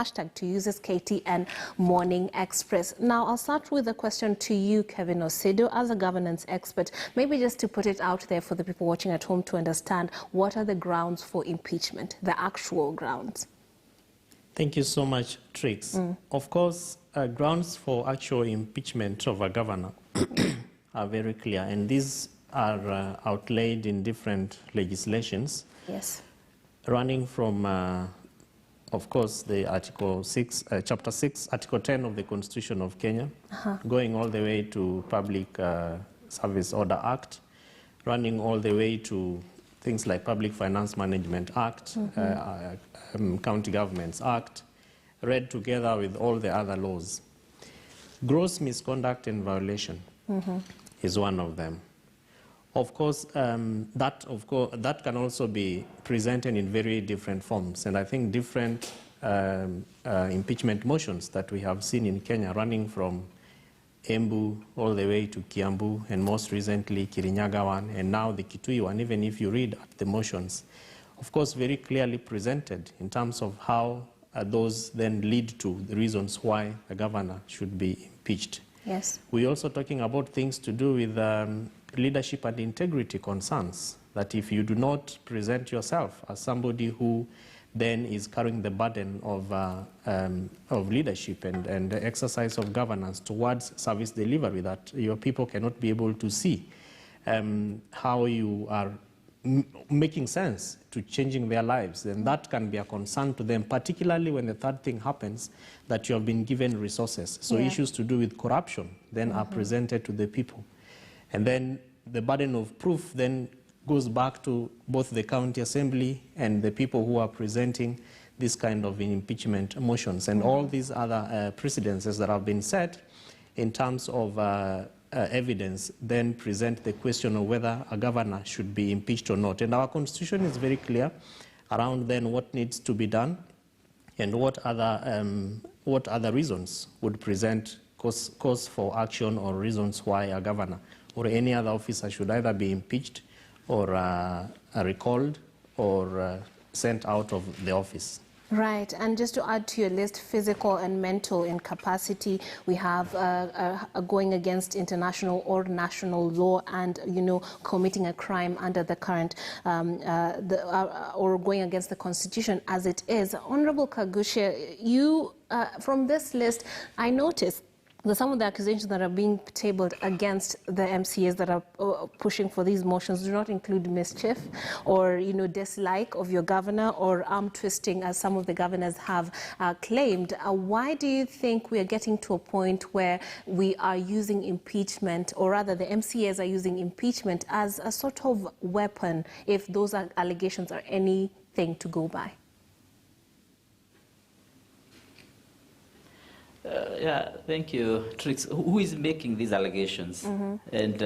hashtag to use is KTN Morning Express. Now, I'll start with a question to you, Kevin Osido, as a governance expert. Maybe just to put it out there for the people watching at home to understand, what are the grounds for impeachment, the actual grounds? Thank you so much, Trix. Of course, grounds for actual impeachment of a governor are very clear, and these are outlaid in different legislations. Yes. Running from, of course, the Article 6, Chapter 6, Article 10 of the Constitution of Kenya, going all the way to Public Service Order Act, running all the way to things like Public Finance Management Act, County Governments Act, read together with all the other laws. Gross misconduct and violation is one of them. Of course, that can also be presented in very different forms, and I think different impeachment motions that we have seen in Kenya, running from Embu all the way to Kiambu, and most recently Kirinyaga one, and now the Kitui one. Even if you read the motions, of course, very clearly presented in terms of how those then lead to the reasons why a governor should be impeached. Yes. We're also talking about things to do with leadership and integrity concerns, that if you do not present yourself as somebody who then is carrying the burden of leadership and the exercise of governance towards service delivery, that your people cannot be able to see how you are making sense to changing their lives, then that can be a concern to them, particularly when the third thing happens, that you have been given resources. So issues to do with corruption then are presented to the people. And then the burden of proof then goes back to both the county assembly and the people who are presenting this kind of impeachment motions. And all these other precedences that have been set in terms of evidence then present the question of whether a governor should be impeached or not. And our constitution is very clear around then what needs to be done and what other reasons would present cause for action, or reasons why a governor or any other officer should either be impeached or recalled or sent out of the office. Right, and just to add to your list, physical and mental incapacity, we have going against international or national law, and committing a crime under the current or going against the Constitution as it is. Honorable Kagushe, you from this list, I noticed that some of the accusations that are being tabled against the MCAs that are pushing for these motions do not include mischief or, dislike of your governor or arm twisting, as some of the governors have claimed. Why do you think we are getting to a point where we are using impeachment, or rather the MCAs are using impeachment as a sort of weapon, if those allegations are anything to go by? Yeah, thank you, Trix. Who is making these allegations? And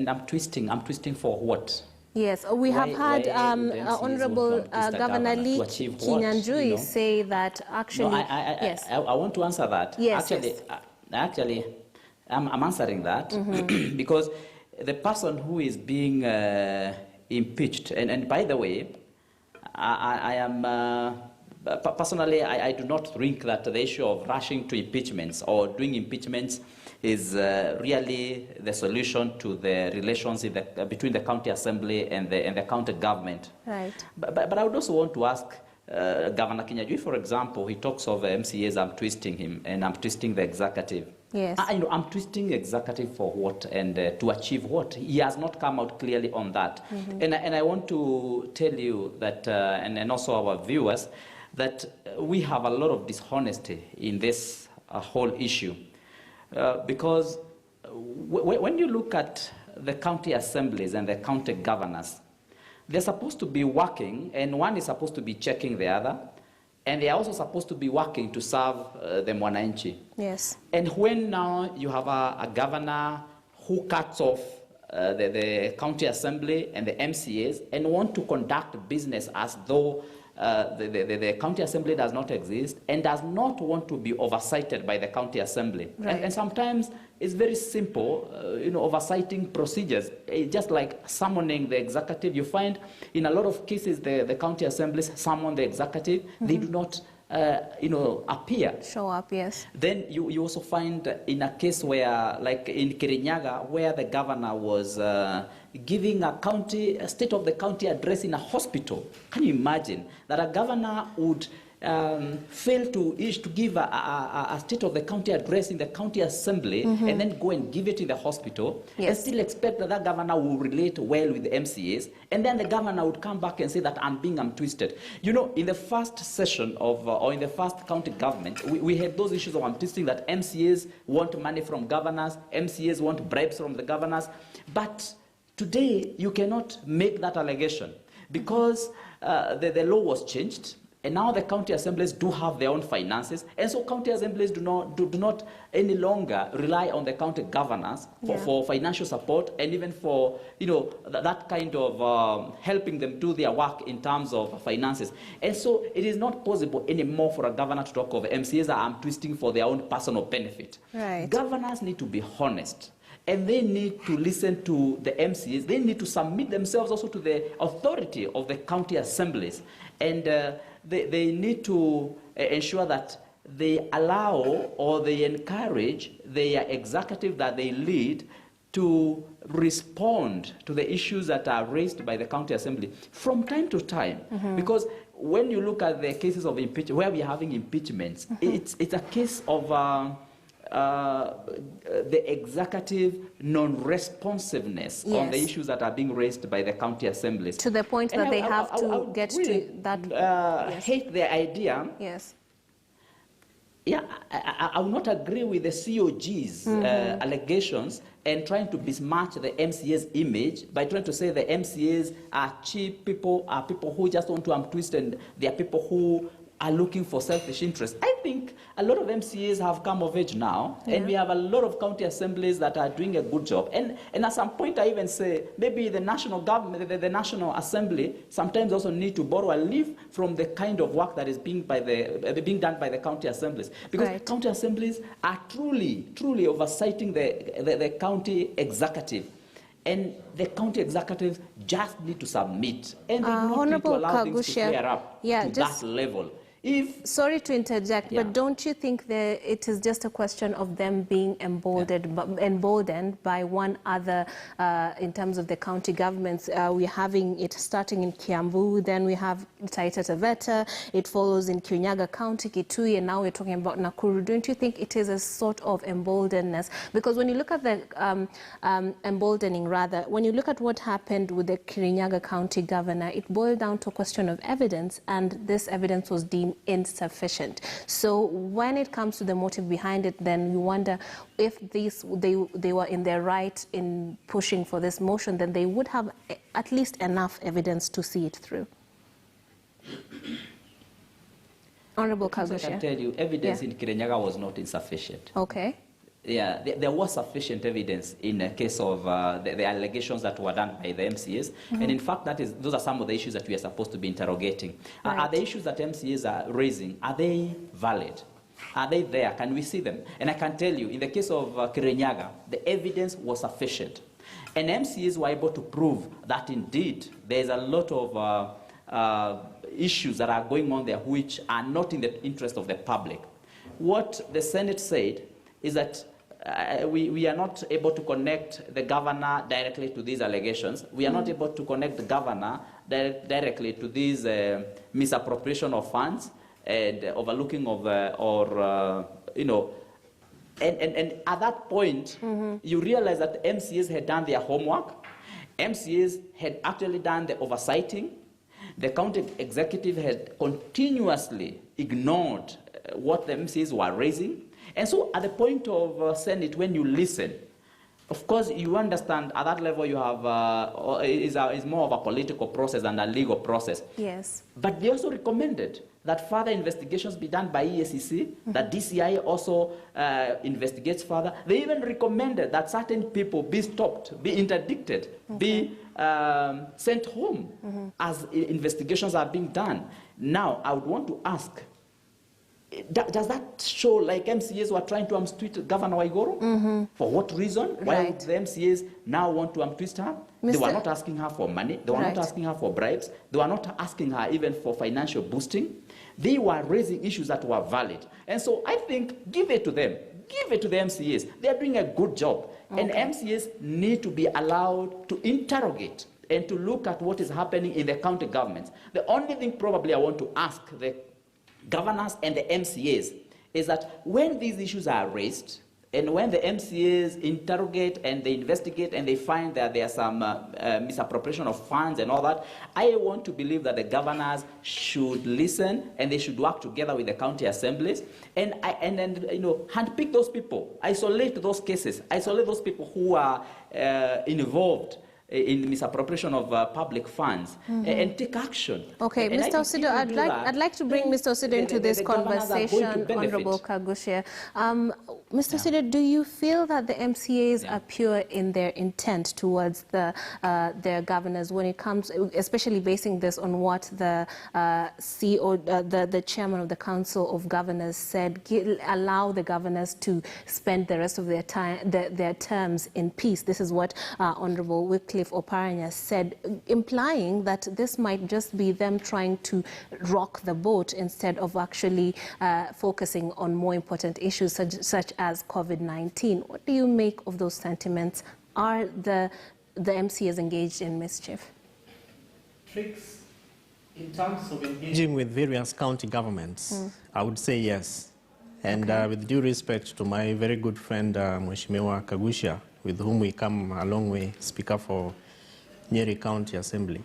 I'm twisting for what? Yes, we have had Honorable Governor Lee Kinyanjui say that actually... No, I want to answer that. Yes, actually, I'm answering that because the person who is being impeached, and by the way, I am... Personally, I do not think that the issue of rushing to impeachments or doing impeachments is really the solution to the relations between the county assembly and the county government. Right. But I would also want to ask Governor Kinyanjui, for example, he talks of MCAs, I'm twisting him, and I'm twisting the executive. Yes. I'm twisting executive for what and to achieve what? He has not come out clearly on that. And I want to tell you that, and also our viewers, that we have a lot of dishonesty in this whole issue. Because when you look at the county assemblies and the county governors, they're supposed to be working, and one is supposed to be checking the other, and they're also supposed to be working to serve the mwananchi. Yes. And when now you have a governor who cuts off the county assembly and the MCAs and want to conduct business as though the county assembly does not exist and does not want to be oversighted by the county assembly. Right. And sometimes it's very simple, oversighting procedures, just like summoning the executive. You find in a lot of cases the county assemblies summon the executive. They do not appear. Show up, yes. Then you also find in a case where, like in Kirinyaga, where the governor was giving a state of the county address in a hospital. Can you imagine that a governor would fail to give a state of the county address in the county assembly and then go and give it in the hospital and still expect that that governor will relate well with the MCAs, and then the governor would come back and say that I'm twisted. In the first session or in the first county government, we had those issues of twisting, that MCAs want money from governors, MCAs want bribes from the governors, but today you cannot make that allegation because the law was changed. And now the county assemblies do have their own finances, and so county assemblies do not any longer rely on the county governors for financial support and even for that kind of helping them do their work in terms of finances. And so it is not possible anymore for a governor to talk of MCAs that are twisting for their own personal benefit. Right. Governors need to be honest. And they need to listen to the MCAs. They need to submit themselves also to the authority of the county assemblies. And they need to ensure that they allow or they encourage their executive that they lead to respond to the issues that are raised by the county assembly from time to time. Because when you look at the cases of impeachment, where we are having impeachments, it's a case of the executive non-responsiveness on the issues that are being raised by the county assemblies. To the point that they have to get to that. Hate the idea. Yes. Yeah, I will not agree with the COG's allegations and trying to besmirch the MCA's image by trying to say the MCAs are cheap people, are people who just want to twist, and they are people who are looking for selfish interests. I think a lot of MCAs have come of age now, and we have a lot of county assemblies that are doing a good job. And at some point I even say maybe the national government, the National Assembly, sometimes also need to borrow a leaf from the kind of work that is being done by the county assemblies. Because county assemblies are truly oversighting the county executive. And the county executives just need to submit. And they do not need to allow things to clear up to that level. Sorry to interject, but don't you think that it is just a question of them being emboldened by one other in terms of the county governments? We're having it starting in Kiambu, then we have Taita Taveta, it follows in Kirinyaga County, Kitui, and now we're talking about Nakuru. Don't you think it is a sort of emboldenedness? Because when you look at the emboldening, rather, when you look at what happened with the Kirinyaga County governor, it boiled down to a question of evidence, and this evidence was deemed insufficient. So when it comes to the motive behind it, then you wonder if they were in their right in pushing for this motion, then they would have at least enough evidence to see it through. Honorable Kagusha. I can tell you, evidence in Kirinyaga was not insufficient. Okay. Yeah, there was sufficient evidence in the case of the allegations that were done by the MCAs. And in fact, those are some of the issues that we are supposed to be interrogating. Are the issues that MCAs are raising, are they valid? Are they there? Can we see them? And I can tell you, in the case of Kirinyaga, the evidence was sufficient. And MCAs were able to prove that indeed there's a lot of issues that are going on there which are not in the interest of the public. What the Senate said is that we are not able to connect the governor directly to these allegations. We are not able to connect the governor directly to these misappropriation of funds and overlooking of, and at that point, you realize that the MCAs had done their homework. MCAs had actually done the oversighting. The county executive had continuously ignored what the MCAs were raising. And so at the point of Senate, when you listen, of course, you understand at that level you have, is more of a political process than a legal process. Yes. But they also recommended that further investigations be done by EACC, that DCI also investigates further. They even recommended that certain people be stopped, be interdicted, be sent home as investigations are being done. Now, I would want to ask, does that show like MCAs were trying to untwist Governor Waiguru? For what reason? Why would the MCAs now want to untwist her? They were not asking her for money. They were not asking her for bribes. They were not asking her even for financial boosting. They were raising issues that were valid. And so I think give it to them. Give it to the MCAs. They are doing a good job. And MCAs need to be allowed to interrogate and to look at what is happening in the county governments. The only thing probably I want to ask the governors and the MCAs is that when these issues are raised and when the MCAs interrogate and they investigate and they find that there are some misappropriation of funds and all that, I want to believe that the governors should listen and they should work together with the county assemblies and handpick those people, isolate those cases, isolate those people who are involved in misappropriation of public funds and take action. Okay, and Mr. Osido, I'd like to bring Mr. Osido into this conversation, Honorable Kagusha. Mr. Osido, do you feel that the MCAs are pure in their intent towards their governors when it comes, especially basing this on what the CEO, the chairman of the Council of Governors said, allow the governors to spend the rest of their time, their terms in peace? This is what Honorable Wycliffe Oparanya said, implying that this might just be them trying to rock the boat instead of actually focusing on more important issues such as COVID-19. What do you make of those sentiments? Are the MCAs engaged in mischief? Tricks in terms of engaging with various county governments, I would say yes. And with due respect to my very good friend, Mheshimiwa Kagusha, with whom we come a long way, Speaker for Nyeri County Assembly.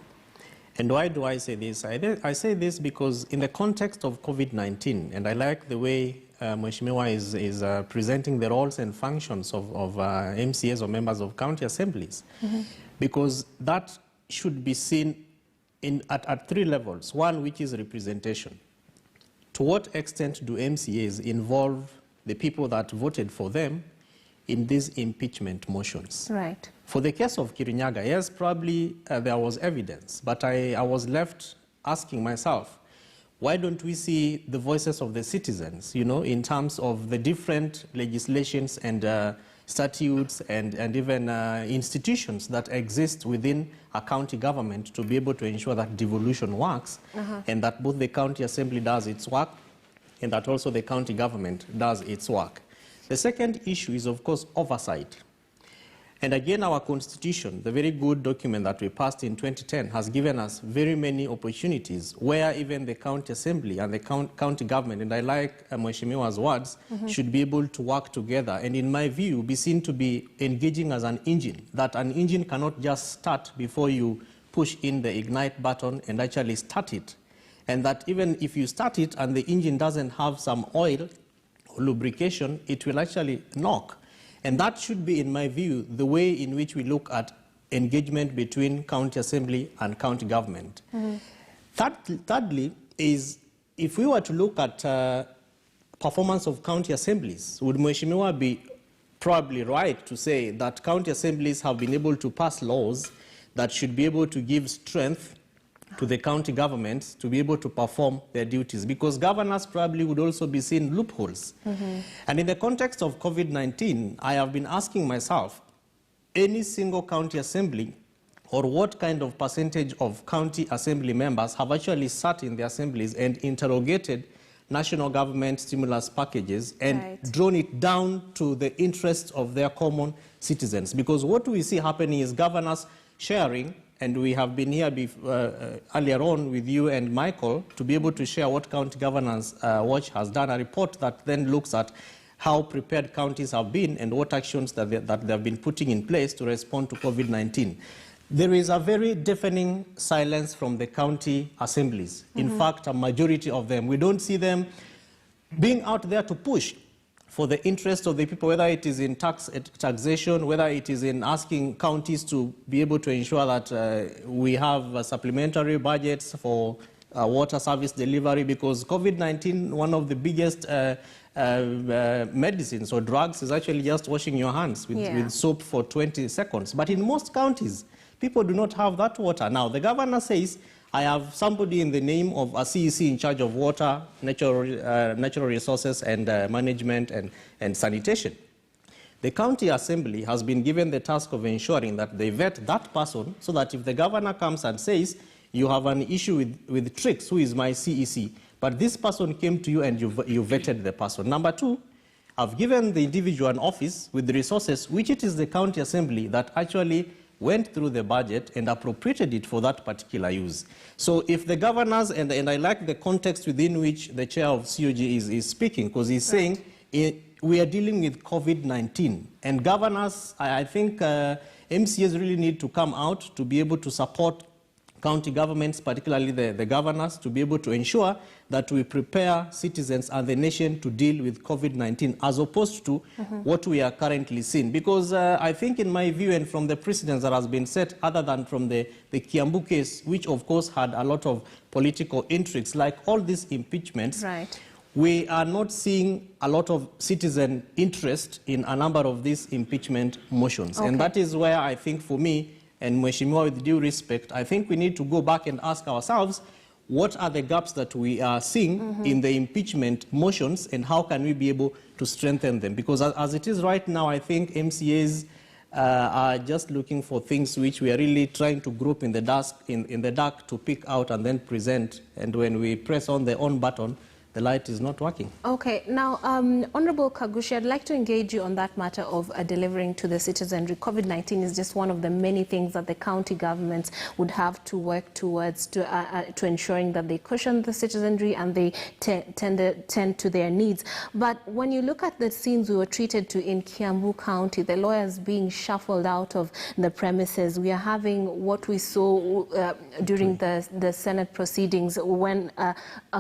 And why do I say this? I say this because in the context of COVID-19, and I like the way Mheshimiwa is presenting the roles and functions of MCAs or members of county assemblies, because that should be seen at three levels. One, which is representation. To what extent do MCAs involve the people that voted for them in these impeachment motions? Right. For the case of Kirinyaga, yes, probably there was evidence, but I was left asking myself, why don't we see the voices of the citizens, you know, in terms of the different legislations and statutes and even institutions that exist within a county government to be able to ensure that devolution works and that both the county assembly does its work and that also the county government does its work. The second issue is, of course, oversight. And again, our constitution, the very good document that we passed in 2010, has given us very many opportunities where even the county assembly and the county government, and I like Mheshimiwa's words, should be able to work together and, in my view, be seen to be engaging as an engine, that an engine cannot just start before you push in the ignite button and actually start it. And that even if you start it and the engine doesn't have some oil or lubrication, it will actually knock. And that should be, in my view, the way in which we look at engagement between county assembly and county government. Thirdly, is if we were to look at performance of county assemblies, would Mheshimiwa be probably right to say that county assemblies have been able to pass laws that should be able to give strength to the county governments to be able to perform their duties, because governors probably would also be seeing loopholes. And in the context of COVID-19, I have been asking myself, any single county assembly or what kind of percentage of county assembly members have actually sat in the assemblies and interrogated national government stimulus packages and drawn it down to the interests of their common citizens? Because what we see happening is governors sharing, and we have been here earlier on with you and Michael to be able to share what County Governance Watch has done, a report that then looks at how prepared counties have been and what actions that they have been putting in place to respond to COVID-19. There is a very deafening silence from the county assemblies. In fact, a majority of them, we don't see them being out there to push for the interest of the people, whether it is in taxation, whether it is in asking counties to be able to ensure that we have supplementary budgets for water service delivery, because COVID-19, one of the biggest medicines or drugs is actually just washing your hands with soap for 20 seconds. But in most counties, People do not have that water. Now, the governor says, I have somebody in the name of a CEC in charge of water, natural resources and management and sanitation. The county assembly has been given the task of ensuring that they vet that person so that if the governor comes and says, you have an issue with Trix, who is my CEC, but this person came to you and you vetted the person. Number two, I've given the individual an office with the resources, which it is the county assembly that actually went through the budget and appropriated it for that particular use. So if the governors, and I like the context within which the chair of COG is speaking, because he's saying we are dealing with COVID-19. And governors, I think MCAs really need to come out to be able to support county governments, particularly the governors, to be able to ensure that we prepare citizens and the nation to deal with COVID-19 as opposed to what we are currently seeing. Because I think in my view and from the precedents that has been set, other than from the Kiambu case, which of course had a lot of political intrigues, like all these impeachments, we are not seeing a lot of citizen interest in a number of these impeachment motions. And that is where I think for me, and Mheshimiwa, with due respect, I think we need to go back and ask ourselves, what are the gaps that we are seeing in the impeachment motions, and how can we be able to strengthen them? Because as it is right now, I think MCAs are just looking for things which we are really trying to group in the dark to pick out and then present. And when we press on the on button, the light is not working. Okay. Now, Honorable Kagushi, I'd like to engage you on that matter of delivering to the citizenry. COVID-19 is just one of the many things that the county governments would have to work towards to ensuring that they cushion the citizenry and they tend to their needs. But when you look at the scenes we were treated to in Kiambu County, the lawyers being shuffled out of the premises, we are having what we saw during the Senate proceedings when a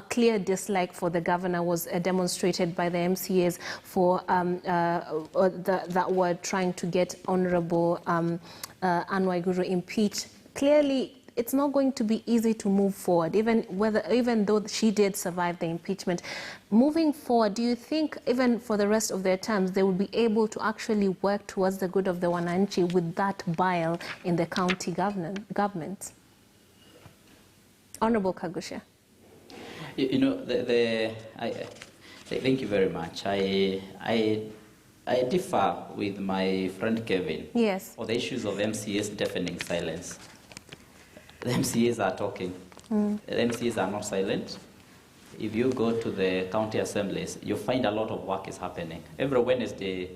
clear dislike for the governor was demonstrated by the MCAs for that were trying to get Honorable Anne Waiguru impeached. Clearly, it's not going to be easy to move forward, even though she did survive the impeachment. Moving forward, do you think even for the rest of their terms, they will be able to actually work towards the good of the Wananchi with that bile in the county government? Honorable Kagusha. You know, thank you very much. I differ with my friend Kevin. Yes. On the issues of MCAs deafening silence. The MCAs are talking. The MCAs are not silent. If you go to the county assemblies, you find a lot of work is happening. Every Wednesday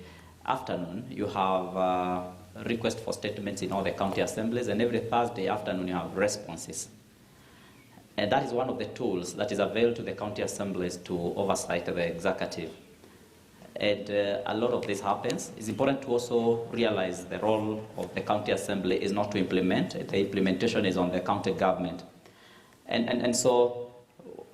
afternoon, you have requests for statements in all the county assemblies, and every Thursday afternoon, you have responses. And that is one of the tools that is available to the county assemblies to oversight the executive. And a lot of this happens. It's important to also realize the role of the county assembly is not to implement. The implementation is on the county government. And so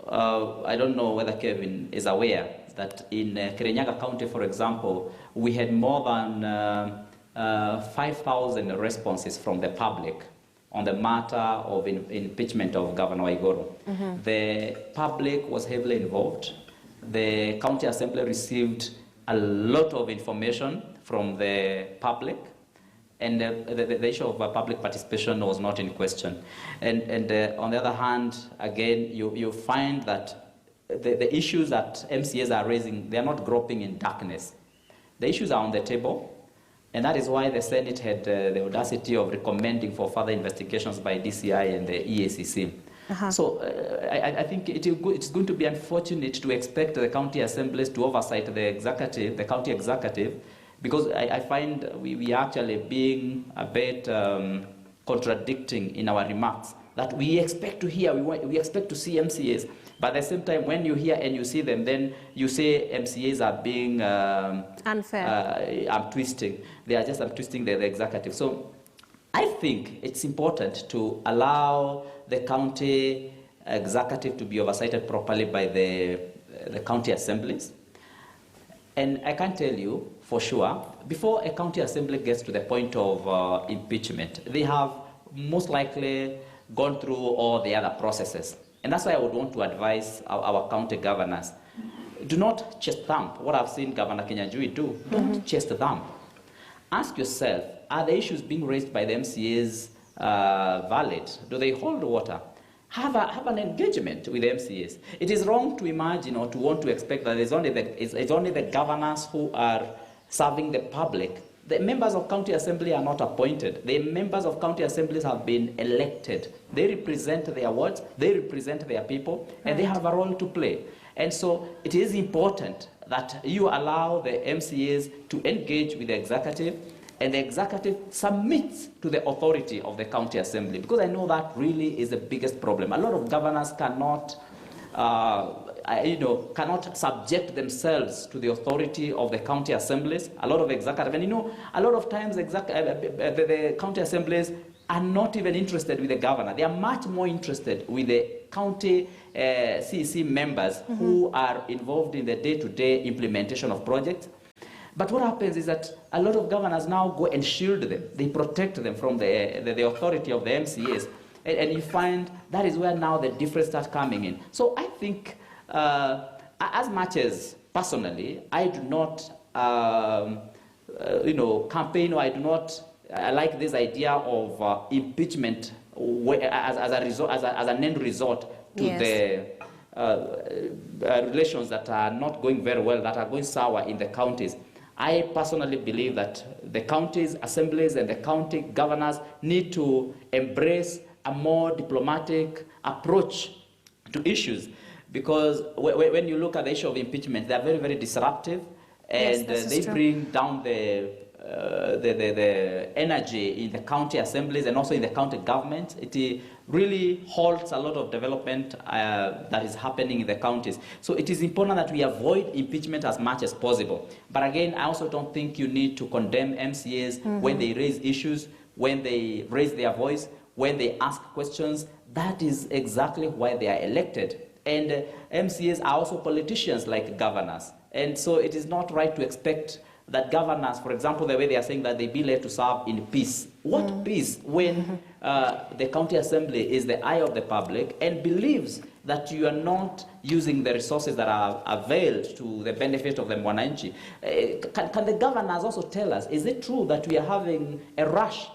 I don't know whether Kevin is aware that in Kirinyaga County, for example, we had more than 5,000 responses from the public on the matter of impeachment of Governor Waiguru. The public was heavily involved. The county assembly received a lot of information from the public, and the issue of public participation was not in question. And on the other hand, again, you find that the issues that MCAs are raising, they are not groping in darkness. The issues are on the table. And that is why the Senate had the audacity of recommending for further investigations by DCI and the EACC. So I think it's going to be unfortunate to expect the county assemblies to oversight the county executive, because I find we are actually being a bit contradicting in our remarks. That we expect to hear, we expect to see MCAs. But at the same time, when you hear and you see them, then you say MCAs are being unfair. I'm twisting. They are just twisting the executive. So I think it's important to allow the county executive to be oversighted properly by the county assemblies. And I can tell you for sure, before a county assembly gets to the point of impeachment, they have most likely gone through all the other processes. And that's why I would want to advise our county governors. Do not chest thump. What I've seen Governor Kinyanjui do, don't chest thump. Ask yourself, are the issues being raised by the MCAs valid? Do they hold water? Have an engagement with the MCAs. It is wrong to imagine or to want to expect that it's only the governors who are serving the public. The members of county assembly are not appointed. The members of county assemblies have been elected. They represent their wards, they represent their people, and they have a role to play. And so it is important that you allow the MCAs to engage with the executive, and the executive submits to the authority of the county assembly, because I know that really is the biggest problem. A lot of governors cannot subject themselves to the authority of the county assemblies. A lot of executive, and a lot of times the county assemblies are not even interested with the governor. They are much more interested with the county CEC members who are involved in the day-to-day implementation of projects. But what happens is that a lot of governors now go and shield them. They protect them from the authority of the MCAs. And you find that is where now the difference starts coming in. So I think, as much as personally, I do not, campaign, or I do not like this idea of impeachment as an end resort to the relations that are not going very well, that are going sour in the counties. I personally believe that the counties, assemblies, and the county governors need to embrace a more diplomatic approach to issues, because when you look at the issue of impeachment, they are very, very disruptive, and they bring down the energy in the county assemblies and also in the county government. It really halts a lot of development that is happening in the counties. So it is important that we avoid impeachment as much as possible. But again, I also don't think you need to condemn MCAs when they raise issues, when they raise their voice, when they ask questions. That is exactly why they are elected. And MCAs are also politicians like governors. And so it is not right to expect that governors, for example, the way they are saying that they be led to serve in peace. What peace when the county assembly is the eye of the public and believes that you are not using the resources that are availed to the benefit of the Mwananchi? Can the governors also tell us, is it true that we are having a rush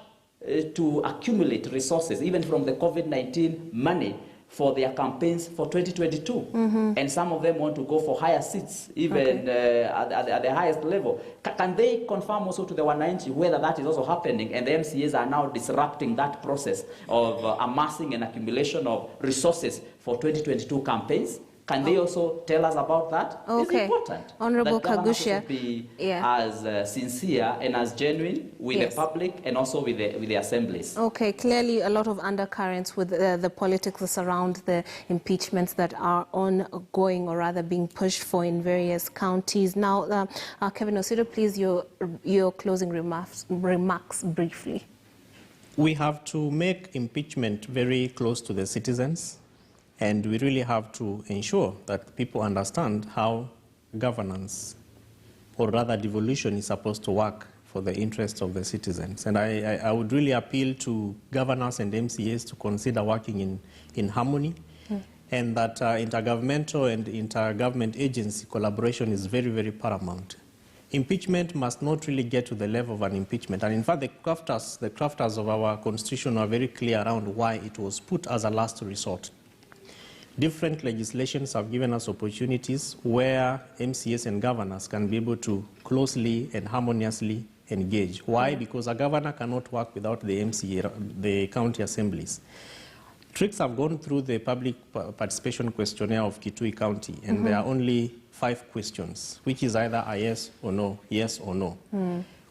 to accumulate resources, even from the COVID-19 money, for their campaigns for 2022, and some of them want to go for higher seats, even at the highest level? Can they confirm also to the Wananchi whether that is also happening, and the MCAs are now disrupting that process of amassing an accumulation of resources for 2022 campaigns? Can they also tell us about that? It's important. Honorable that Kagusha, be as sincere and as genuine with the public and also with the assemblies. Okay, clearly a lot of undercurrents with the politics around the impeachments that are ongoing, or rather being pushed for in various counties. Now, Kevin Osido, please, your closing remarks briefly. We have to make impeachment very close to the citizens. And we really have to ensure that people understand how governance, or rather devolution, is supposed to work for the interests of the citizens. And I would really appeal to governors and MCAs to consider working in harmony, and that intergovernmental and intergovernment agency collaboration is very, very paramount. Impeachment must not really get to the level of an impeachment. And in fact, the crafters of our constitution are very clear around why it was put as a last resort. Different legislations have given us opportunities where MCAs and governors can be able to closely and harmoniously engage. Why? Because a governor cannot work without the MCA, the county assemblies. TRICS have gone through the public participation questionnaire of Kitui County, and there are only 5 questions, which is either a yes or no, yes or no.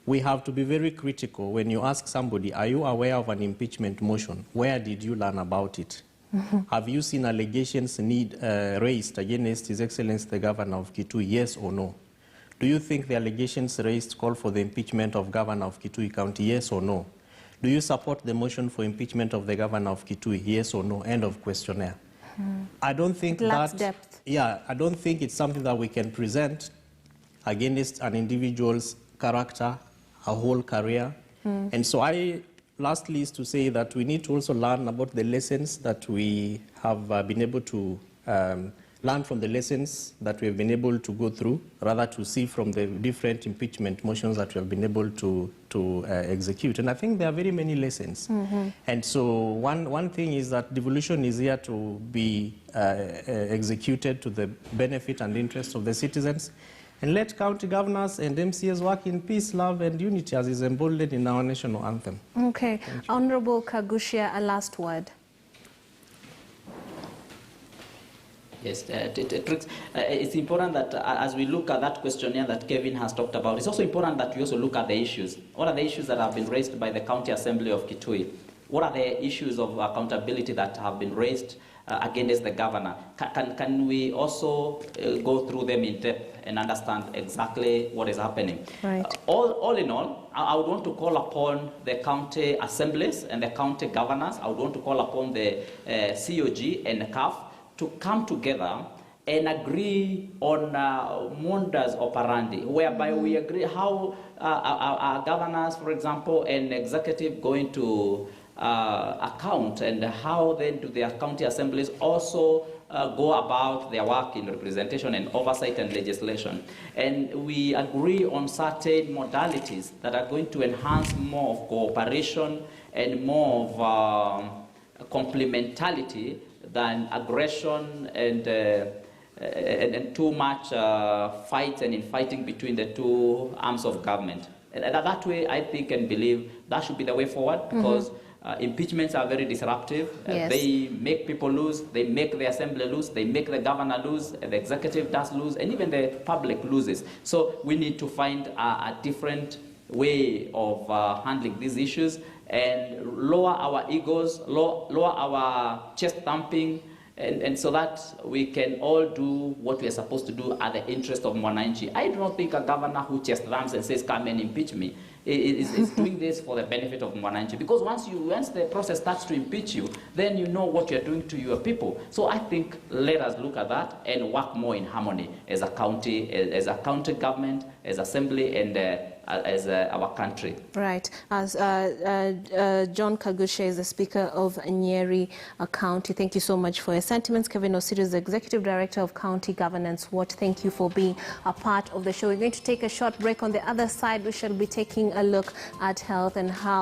We have to be very critical when you ask somebody, are you aware of an impeachment motion? Where did you learn about it? Have you seen allegations raised against His Excellency the Governor of Kitui, yes or no? Do you think the allegations raised call for the impeachment of Governor of Kitui County, yes or no? Do you support the motion for impeachment of the Governor of Kitui, yes or no? End of questionnaire. I don't think depth. Yeah, I don't think it's something that we can present against an individual's character, a whole career. And so lastly is to say that we need to also learn about the lessons that we have been able to learn from the lessons that we have been able to go through, rather to see from the different impeachment motions that we have been able to execute. And I think there are very many lessons. And so one thing is that devolution is here to be executed to the benefit and interest of the citizens. And let county governors and MCAs work in peace, love, and unity as is emboldened in our national anthem. Okay. Honorable Kagushia, a last word. Yes, it's important that as we look at that questionnaire that Kevin has talked about, it's also important that we also look at the issues. What are the issues that have been raised by the County Assembly of Kitui? What are the issues of accountability that have been raised against the governor? Can we also go through them in depth and understand exactly what is happening? Right. All in all, I would want to call upon the county assemblies and the county governors. I would want to call upon the COG and the CAF to come together and agree on modus operandi, whereby we agree how our governors, for example, and executive going to account, and how then do the county assemblies also go about their work in representation and oversight and legislation. And we agree on certain modalities that are going to enhance more of cooperation and more of complementarity than aggression and too much fight and infighting between the two arms of government. And that way, I think and believe that should be the way forward, because impeachments are very disruptive. Yes. They make people lose, they make the assembly lose, they make the governor lose, the executive does lose, and even the public loses. So we need to find a different way of handling these issues and lower our egos, lower our chest thumping, and so that we can all do what we are supposed to do at the interest of Mwananchi. I do not think a governor who chest thumps and says, come and impeach me, is doing this for the benefit of Mwananchi. Because once the process starts to impeach you, then you know what you're doing to your people. So I think let us look at that and work more in harmony as a county government, as assembly, and as our country. Right. As John Kagusha is the Speaker of Nyeri County, thank you so much for your sentiments. Kevin Osiri is the Executive Director of County Governance Watch. Thank you for being a part of the show. We're going to take a short break. On the other side, we shall be taking a look at health and how